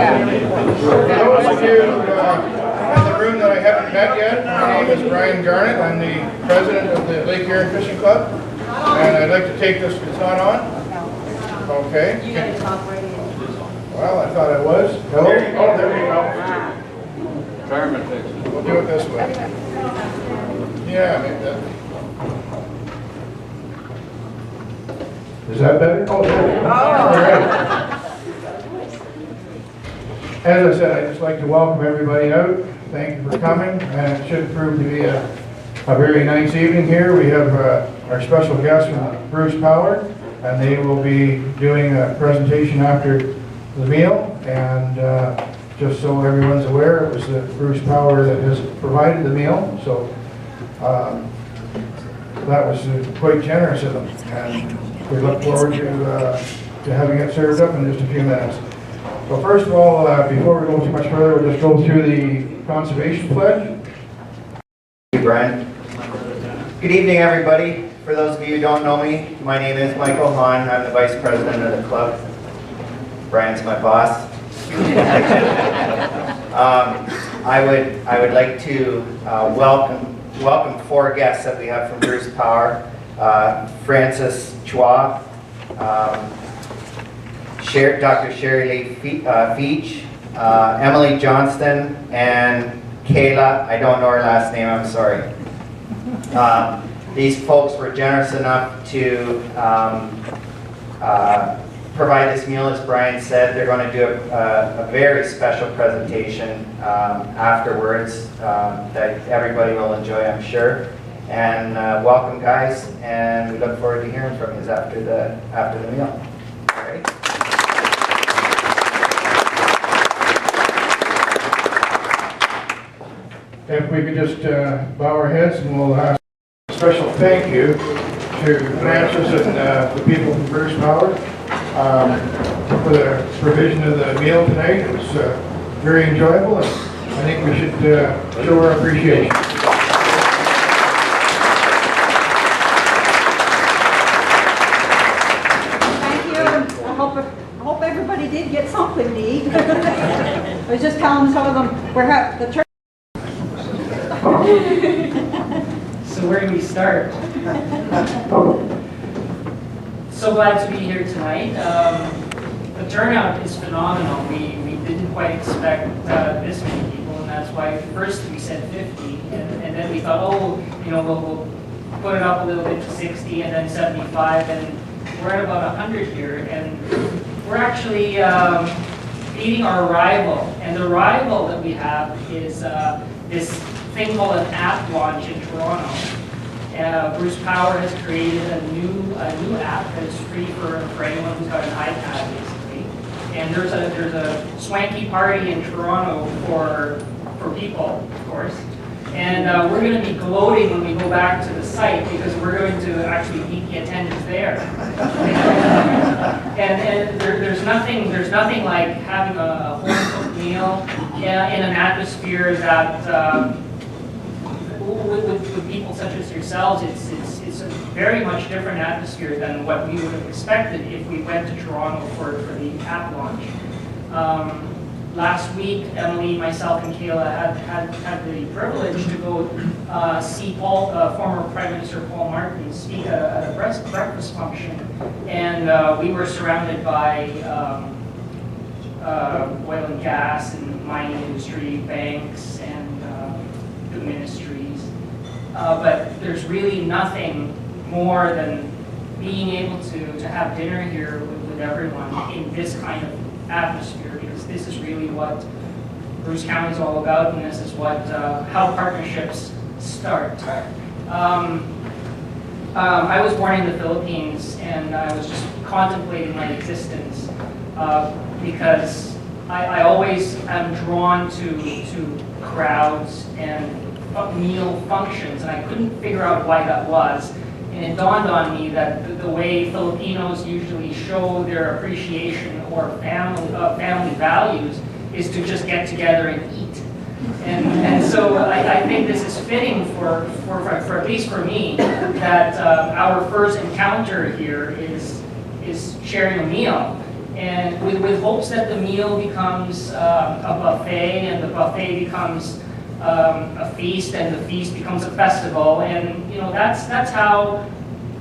For those of you in the room that I haven't met yet, my name is Brian Garnett. I'm the president of the Lake Erin Fishing Club, and I'd like to take this. It's not on? Okay. You gotta talk right in. Well, I thought I was. Hello? Oh, there we go. Fireman fix it. We'll do it this way. Yeah, maybe that. Is that better? Oh, there we go. All right. As I said, I'd just like to welcome everybody out. Thank you for coming, and it should prove to be a very nice evening here. We have our special guest, Bruce Power, and they will be doing a presentation after the meal. And just so everyone's aware, it was Bruce Power that has provided the meal, so that was quite generous of them. And we look forward to having it served up in just a few minutes. Well, first of all, before we go too much further, we'll just go through the conservation pledge. Thank you, Brian. Good evening, everybody. For those of you who don't know me, my name is Michael Hahn. I'm the vice president of the club. Brian's my boss. I would like to welcome four guests that we have from Bruce Power: Francis Chua, Dr. Sherry Lee Feach, Emily Johnston, and Kayla. I don't know her last name, I'm sorry. These folks were generous enough to provide this meal. As Brian said, they're going to do a very special presentation afterwards that everybody will enjoy, I'm sure. And welcome, guys, and we look forward to hearing from you after the meal. All right. If we could just bow our heads, and we'll ask a special thank you to Francis and the people from Bruce Power for the provision of the meal tonight. It was very enjoyable, and I think we should show our appreciation. Thank you. I hope everybody did get something to eat. I was just telling some of them the church. So where do we start? So glad to be here tonight. The turnout is phenomenal. We didn't quite expect this many people, and that's why first we said 50, and then we thought, oh, we'll put it up a little bit to 60, and then 75, and we're at about 100 here, and we're actually beating our rival, and the rival that we have is this thing called an app launch in Toronto. Bruce Power has created a new app that is free for anyone who's got an iPad, basically. And there's a swanky party in Toronto for people, of course. And we're going to be gloating when we go back to the site because we're going to actually beat the attendance there. and there's nothing like having a home-cooked meal in an atmosphere that. With people such as yourselves, it's a very much different atmosphere than what we would have expected if we went to Toronto for the app launch. Last week, Emily, myself, and Kayla had the privilege to go see former Prime Minister Paul Martin speak at a breakfast function, and we were surrounded by oil and gas and mining industry, banks, and the ministries. But there's really nothing more than being able to have dinner here with everyone in this kind of atmosphere, because this is really what Bruce County is all about, and this is what how partnerships start. I was born in the Philippines, and I was just contemplating my existence because I always am drawn to crowds and meal functions, and I couldn't figure out why that was. And it dawned on me that the way Filipinos usually show their appreciation or family values is to just get together and eat. And so I think this is fitting for at least for me, that our first encounter here is sharing a meal. and with hopes that the meal becomes a buffet, and the buffet becomes a feast, and the feast becomes a festival. And that's how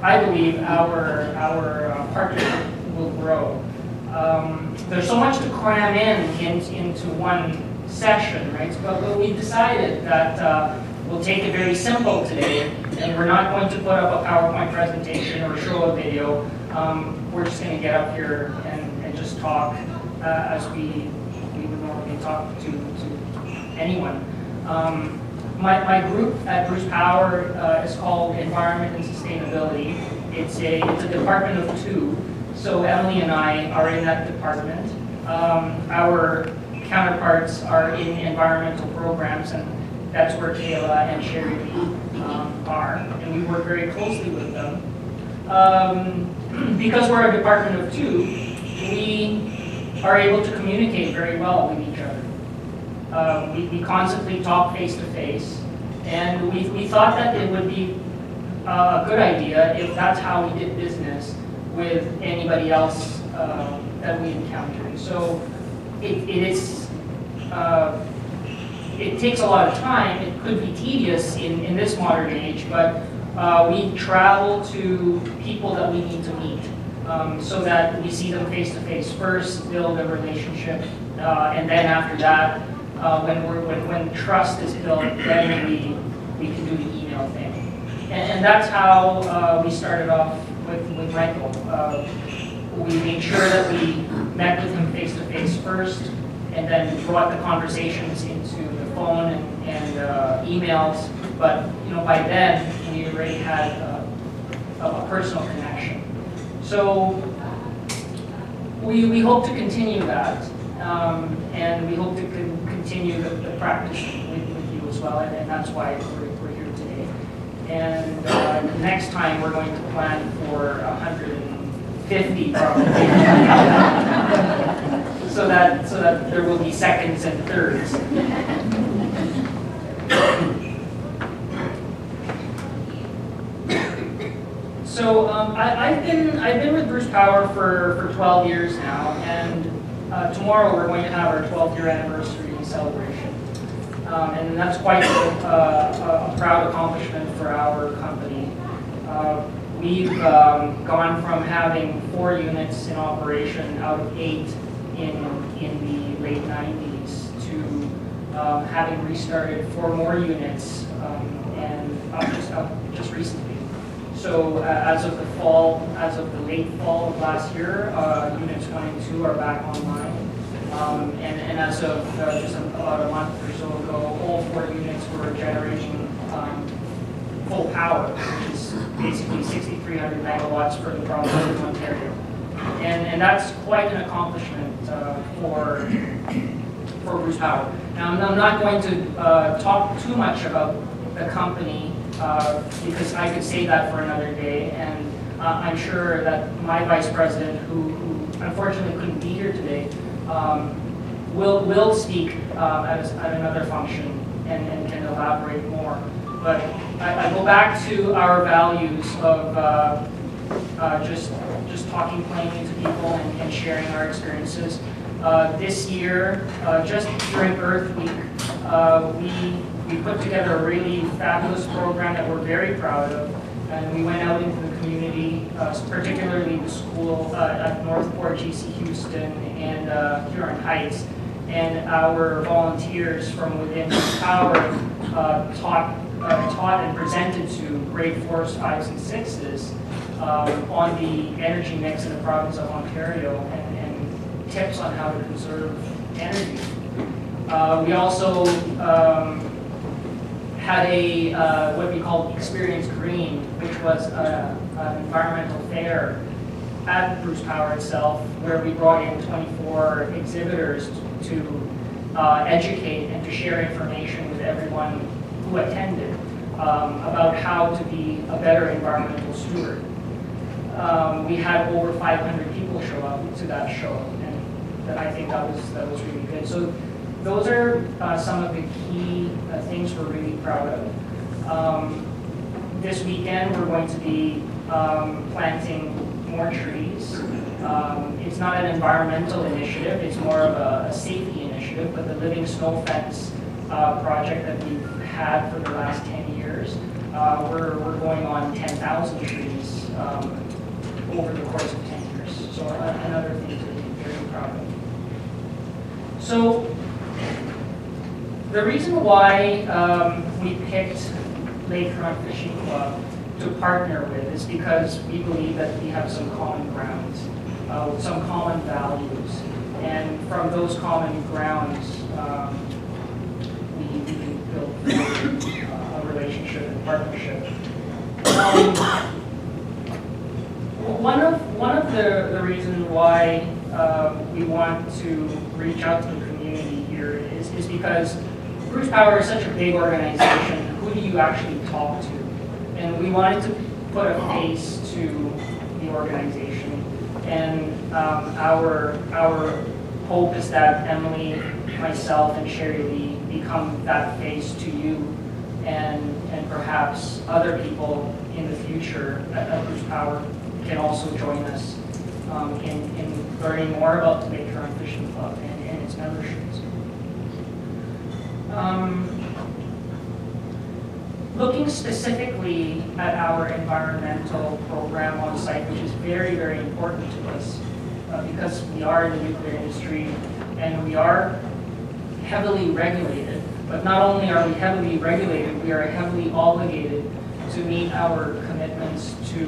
I believe our partnership will grow. There's so much to cram into one session, right? But we decided that we'll take it very simple today, and we're not going to put up a PowerPoint presentation or show a video. We're just going to get up here and just talk as we would normally talk to anyone. My group at Bruce Power is called Environment and Sustainability. It's a department of two, so Emily and I are in that department. Our counterparts are in environmental programs, and that's where Kayla and Sherry are, and we work very closely with them. Because we're a department of two, we are able to communicate very well with each other. We constantly talk face to face, and we thought that it would be a good idea if that's how we did business with anybody else that we encountered. So it takes a lot of time. It could be tedious in this modern age, but we travel to people that we need to meet so that we see them face to face first, build a relationship, and then after that, when trust is built, then we can do the email thing. And that's how we started off with Michael. We made sure that we met with him face to face first, and then brought the conversations into the phone and emails. But by then we already had a personal connection. So we hope to continue that, and we hope to continue the practice with you as well, and that's why we're here today. And next time we're going to plan for 150 probably. so that there will be seconds and thirds. So I've been with Bruce Power for 12 years now, and tomorrow we're going to have our 12th year anniversary celebration, and that's quite a proud accomplishment for our company. We've gone from having 4 units in operation out of 8 in the late 90s to having restarted 4 more units and up just recently. So as of the late fall of last year, units 1 and 2 are back online. And as of just about a month or so ago, all 4 units were generating full power, which is basically 6,300 megawatts for the province of Ontario. And that's quite an accomplishment for Bruce Power. Now, I'm not going to talk too much about the company because I could say that for another day, and I'm sure that my vice president, who unfortunately couldn't be here today, will speak at another function and can elaborate more. But I go back to our values of just talking plainly to people and sharing our experiences. This year, just during Earth Week, we put together a really fabulous program that we're very proud of, and we went out into the community, particularly the school at Northport, GC Houston, and Huron Heights, and our volunteers from within Power taught and presented to grade 4s, 5s, and 6s on the energy mix in the province of Ontario and tips on how to conserve energy. We also had a what we called Experience Green, which was an environmental fair at Bruce Power itself, where we brought in 24 exhibitors to educate and to share information with everyone who attended about how to be a better environmental steward. We had over 500 people show up to that show, and I think that was really good. So those are some of the key things we're really proud of. This weekend, we're going to be planting more trees. It's not an environmental initiative, it's more of a safety initiative, but the Living Snow Fence project that we've had for the last 10 years, we're going on 10,000 trees over the course of 10 years. So another thing to be very proud of. So the reason why we picked Lakefront Fishing Club to partner with is because we believe that we have some common grounds, some common values, and from those common grounds, we can build a relationship and partnership. One of the reasons why we want to reach out to the community here is because Bruce Power is such a big organization. Who do you actually talk to? And we wanted to put a face to the organization. And our hope is that Emily, myself, and Sherry Lee become that face to you and perhaps other people in the future at Bruce Power can also join us in learning more about the Lakefront Fishing Club and its memberships. Looking specifically at our environmental program on site, which is very, very important to us because we are in the nuclear industry and we are heavily regulated. But not only are we heavily regulated, we are heavily obligated to meet our commitments to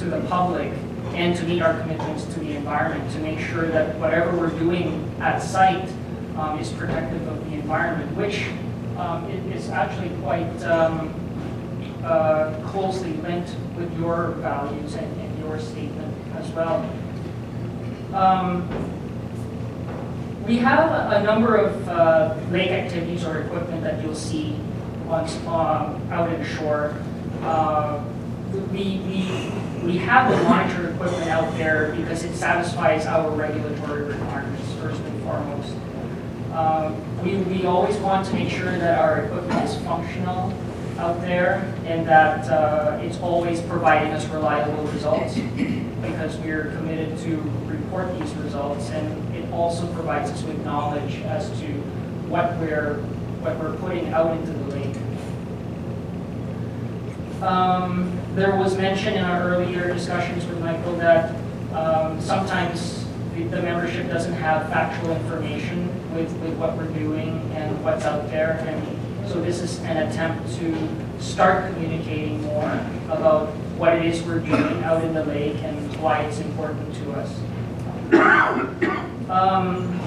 the public and to meet our commitments to the environment, to make sure that whatever we're doing at site is protective of the environment, which is actually quite closely linked with your values and your statement as well. We have a number of lake activities or equipment that you'll see out in shore. We have the monitor equipment out there because it satisfies our regulatory requirements first and foremost. We always want to make sure that our equipment is functional out there and that it's always providing us reliable results because we're committed to report these results, and it also provides us with knowledge as to what we're putting out into the lake. There was mention in our earlier discussions with Michael that sometimes the membership doesn't have factual information with what we're doing and what's out there, and so this is an attempt to start communicating more about what it is we're doing out in the lake and why it's important to us.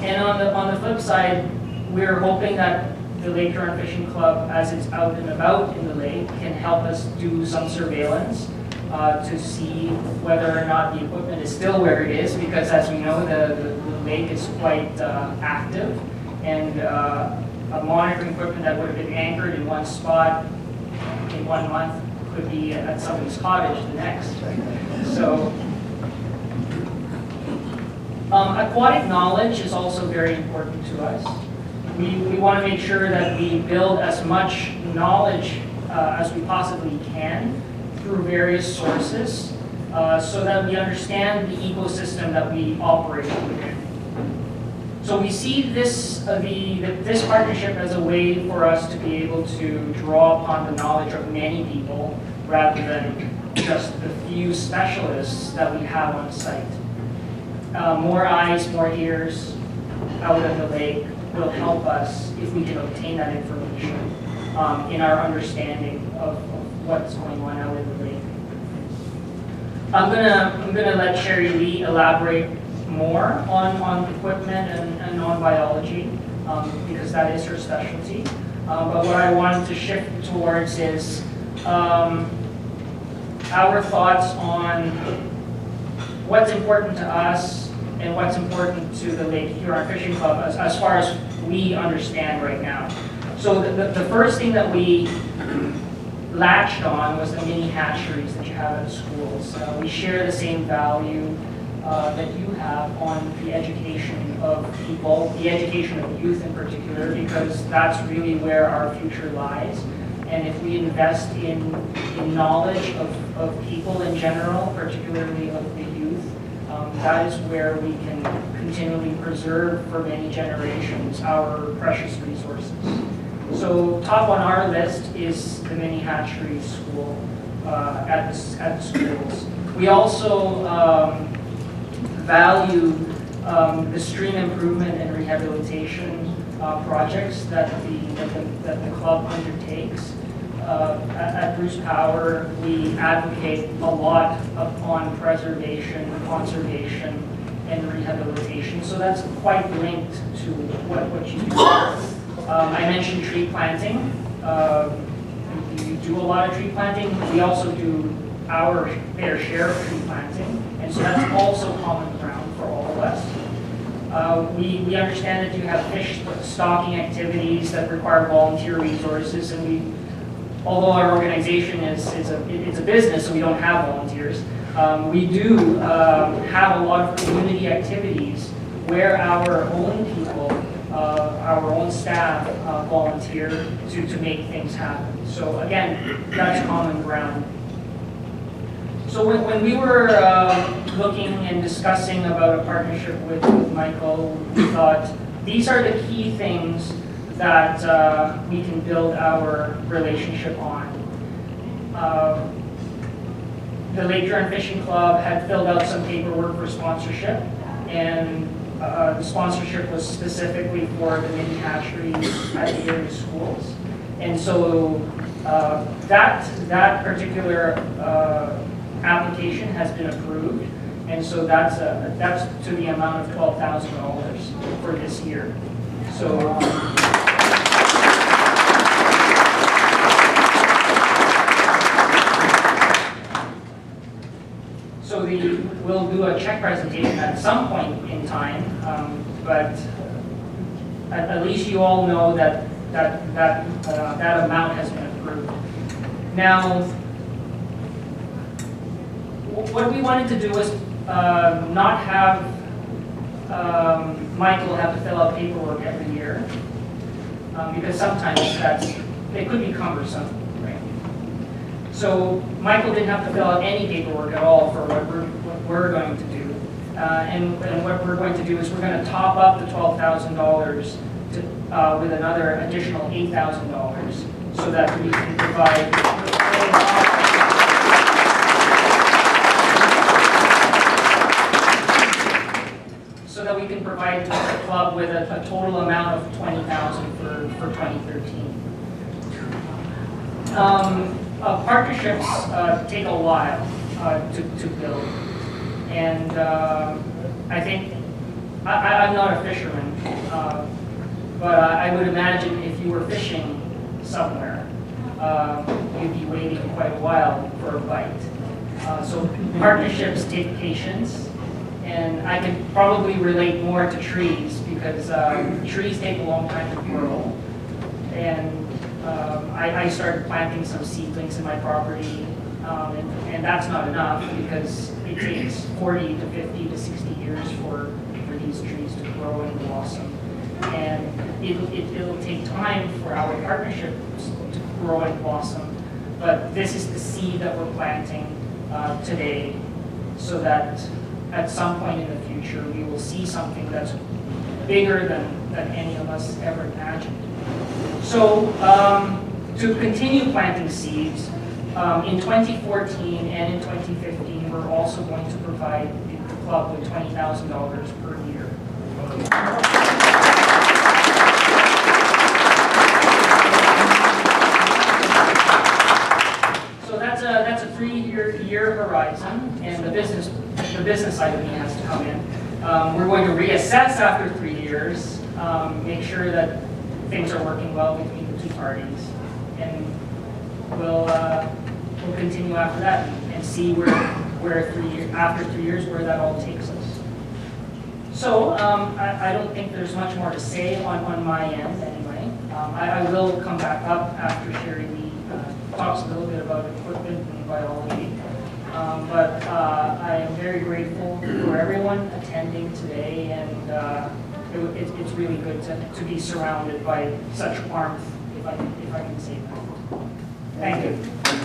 And on the flip side, we're hoping that the Lakefront Fishing Club, as it's out and about in the lake, can help us do some surveillance to see whether or not the equipment is still where it is, because as we know, the lake is quite active, and a monitoring equipment that would have been anchored in one spot in 1 month could be at somebody's cottage the next. So aquatic knowledge is also very important to us. We want to make sure that we build as much knowledge as we possibly can through various sources so that we understand the ecosystem that we operate within. So we see this partnership as a way for us to be able to draw upon the knowledge of many people rather than just the few specialists that we have on site. More eyes, more ears out in the lake will help us if we can obtain that information in our understanding of what's going on out in the lake. I'm gonna let Sherry Lee elaborate more on equipment and on biology because that is her specialty. But what I wanted to shift towards is our thoughts on what's important to us and what's important to the Lake Huron Fishing Club as far as we understand right now. So the first thing that we latched on was the mini hatcheries that you have at schools. We share the same value that you have on the education of people, the education of youth in particular, because that's really where our future lies. And if we invest in knowledge of people in general, particularly of the youth, that is where we can continually preserve for many generations our precious resources. So top on our list is the mini hatchery school at the schools. We also value the stream improvement and rehabilitation projects that the club undertakes. At Bruce Power, we advocate a lot upon preservation, conservation, and rehabilitation. So that's quite linked to what you do. I mentioned tree planting. You do a lot of tree planting. We also do our fair share of tree planting. And so that's also common ground for all of us. We understand that you have fish stocking activities that require volunteer resources, and although our organization is a business, so we don't have volunteers, we do have a lot of community activities where our own people, our own staff volunteer to make things happen. So again, that's common ground. So when we were looking and discussing about a partnership with Michael, we thought these are the key things that we can build our relationship on. The Lake Huron Fishing Club had filled out some paperwork for sponsorship, and the sponsorship was specifically for the mini hatcheries at the area schools. And so that particular application has been approved, and so that's to the amount of $12,000 for this year. So. We'll do a check presentation at some point in time, but at least you all know that amount has been approved. Now, what we wanted to do was not have Michael have to fill out paperwork every year, because sometimes it could be cumbersome. So Michael didn't have to fill out any paperwork at all for what we're going to do. And what we're going to do is we're going to top up the $12,000 with another additional $8,000 so that we can provide the club with a total amount of $20,000 for 2013. Partnerships take a while to build, and I think I'm not a fisherman, but I would imagine if you were fishing somewhere, you'd be waiting quite a while for a bite. So partnerships take patience, and I can probably relate more to trees because trees take a long time to grow, and I started planting some seedlings in my property, and that's not enough because it takes 40 to 50 to 60 years for these trees to grow and blossom. And it'll take time for our partnerships to grow and blossom. But this is the seed that we're planting today, so that at some point in the future we will see something that's bigger than any of us ever imagined. So to continue planting seeds, in 2014 and in 2015, we're also going to provide the club with $20,000 per year. So that's a 3-year horizon, and the business side of me has to come in. We're going to reassess after 3 years, make sure that things are working well between the two parties, and we'll continue after that and see after 3 years where that all takes us. So I don't think there's much more to say on my end anyway. I will come back up after Sherry Lee talks a little bit about equipment and biology. But I am very grateful for everyone attending today, and it's really good to be surrounded by such warmth, if I can say that. Thank you.